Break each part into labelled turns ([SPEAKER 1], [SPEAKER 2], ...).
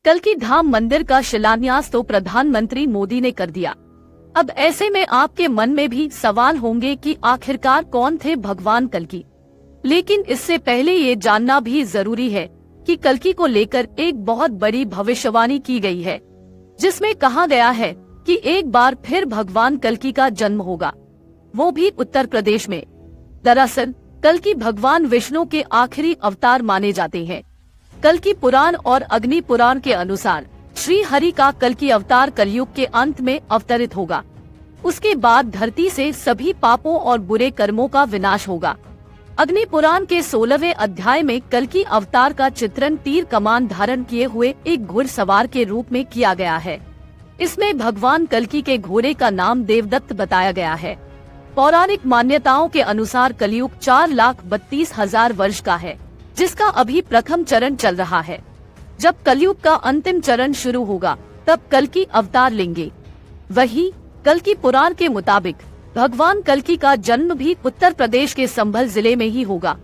[SPEAKER 1] कल्कि धाम मंदिर का शिलान्यास तो प्रधानमंत्री मोदी ने कर दिया। अब ऐसे में आपके मन में भी सवाल होंगे कि आखिरकार कौन थे भगवान कल्कि। लेकिन इससे पहले ये जानना भी जरूरी है कि कल्कि को लेकर एक बहुत बड़ी भविष्यवाणी की गई है, जिसमें कहा गया है कि एक बार फिर भगवान कल्कि का जन्म होगा, वो भी उत्तर प्रदेश में। दरअसल कल्कि भगवान विष्णु के आखिरी अवतार माने जाते हैं। कल्कि पुराण और अग्नि पुराण के अनुसार श्री हरि का कल्कि अवतार कलयुग के अंत में अवतरित होगा। उसके बाद धरती से सभी पापों और बुरे कर्मों का विनाश होगा। अग्नि पुराण के 16वें अध्याय में कल्कि अवतार का चित्रण तीर कमान धारण किए हुए एक घुड़सवार के रूप में किया गया है। इसमें भगवान कल्कि के घोड़े का नाम देवदत्त बताया गया है। पौराणिक मान्यताओं के अनुसार कलयुग 4,32,000 वर्ष का है, जिसका अभी प्रथम चरण चल रहा है। जब कलयुग का अंतिम चरण शुरू होगा तब कल्कि अवतार लेंगे। वहीं कल्कि पुराण के मुताबिक भगवान कल्कि का जन्म भी उत्तर प्रदेश के संभल जिले में ही होगा।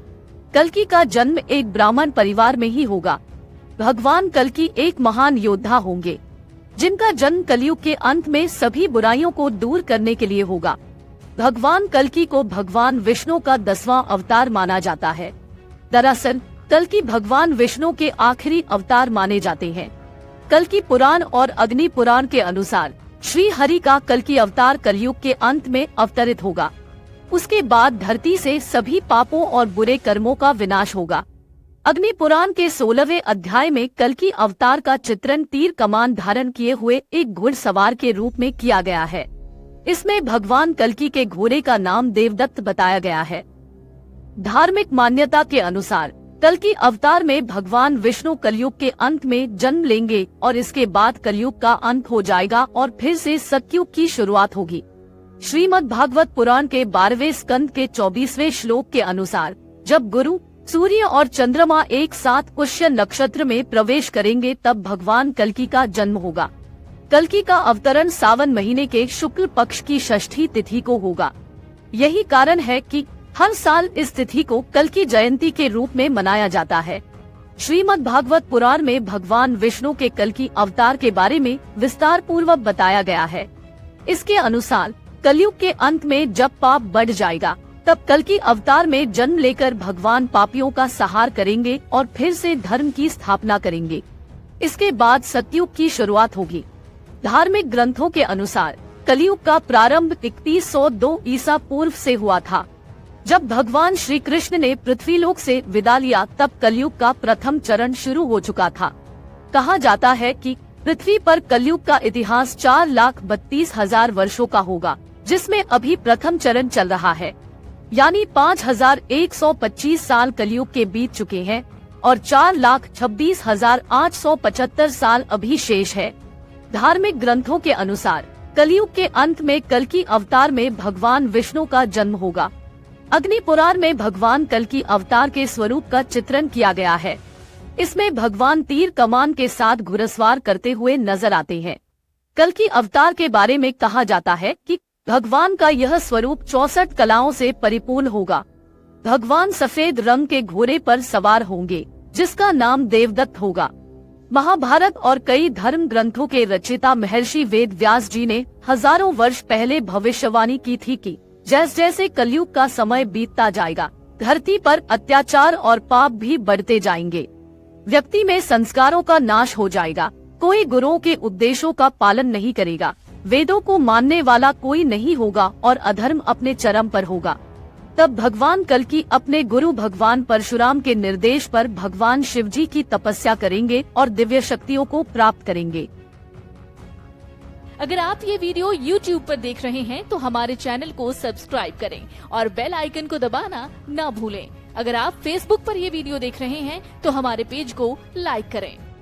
[SPEAKER 1] कल्कि का जन्म एक ब्राह्मण परिवार में ही होगा। भगवान कल्कि एक महान योद्धा होंगे, जिनका जन्म कलयुग के अंत में सभी बुराइयों को दूर करने के लिए होगा। भगवान कल्कि को भगवान विष्णु का 10वां अवतार माना जाता है। दरअसल कल्कि भगवान विष्णु के आखिरी अवतार माने जाते हैं। कल्कि पुराण और अग्नि पुराण के अनुसार श्री हरि का कल्कि अवतार कलयुग के अंत में अवतरित होगा। उसके बाद धरती से सभी पापों और बुरे कर्मों का विनाश होगा। अग्नि पुराण के 16वें अध्याय में कल्कि अवतार का चित्रण तीर कमान धारण किए हुए एक घुड़सवार के रूप में किया गया है। इसमें भगवान कल्कि के घोड़े का नाम देवदत्त बताया गया है। धार्मिक मान्यता के अनुसार कल्कि अवतार में भगवान विष्णु कलयुग के अंत में जन्म लेंगे और इसके बाद कलयुग का अंत हो जाएगा और फिर से सतयुग की शुरुआत होगी। श्रीमद् भागवत पुराण के 12वें स्कंद के 24वें श्लोक के अनुसार जब गुरु, सूर्य और चंद्रमा एक साथ पुष्य नक्षत्र में प्रवेश करेंगे तब भगवान कल्कि का जन्म होगा। कल्कि का अवतरण सावन महीने के शुक्ल पक्ष की षष्ठी तिथि को होगा। यही कारण है कि हर साल इस तिथि को कल्कि जयंती के रूप में मनाया जाता है। श्रीमद् भागवत पुराण में भगवान विष्णु के कल्कि अवतार के बारे में विस्तार पूर्वक बताया गया है। इसके अनुसार कलयुग के अंत में जब पाप बढ़ जाएगा तब कल्कि अवतार में जन्म लेकर भगवान पापियों का संहार करेंगे और फिर से धर्म की स्थापना करेंगे। इसके बाद सतयुग की शुरुआत होगी। धार्मिक ग्रंथों के अनुसार कलयुग का प्रारंभ 3102 ईसा पूर्व से हुआ था। जब भगवान श्री कृष्ण ने पृथ्वीलोक से विदा लिया तब कलयुग का प्रथम चरण शुरू हो चुका था। कहा जाता है कि पृथ्वी पर कलयुग का इतिहास 4,32,000 वर्षों का होगा, जिसमें अभी प्रथम चरण चल रहा है, यानी 5,125 साल कलयुग के बीत चुके हैं और 4,26,875 साल अभी शेष है। धार्मिक ग्रंथों के अनुसार कलयुग के अंत में कल्कि अवतार में भगवान विष्णु का जन्म होगा। अग्नि पुराण में भगवान कल्कि अवतार के स्वरूप का चित्रण किया गया है। इसमें भगवान तीर कमान के साथ घुड़सवार करते हुए नजर आते हैं। कल्कि अवतार के बारे में कहा जाता है कि भगवान का यह स्वरूप 64 कलाओं से परिपूर्ण होगा। भगवान सफेद रंग के घोड़े पर सवार होंगे, जिसका नाम देवदत्त होगा। महाभारत और कई धर्म ग्रंथों के रचयिता महर्षि वेद व्यास जी ने हजारों वर्ष पहले भविष्यवाणी की थी कि जैसे जैसे कलयुग का समय बीतता जाएगा, धरती पर अत्याचार और पाप भी बढ़ते जाएंगे। व्यक्ति में संस्कारों का नाश हो जाएगा। कोई गुरुओं के उपदेशों का पालन नहीं करेगा। वेदों को मानने वाला कोई नहीं होगा और अधर्म अपने चरम पर होगा। तब भगवान कल्कि अपने गुरु भगवान परशुराम के निर्देश पर भगवान शिव जी की तपस्या करेंगे और दिव्य शक्तियों को प्राप्त करेंगे।
[SPEAKER 2] अगर आप ये वीडियो YouTube पर देख रहे हैं तो हमारे चैनल को सब्सक्राइब करें और बेल आइकन को दबाना न भूलें। अगर आप Facebook पर ये वीडियो देख रहे हैं तो हमारे पेज को लाइक करें।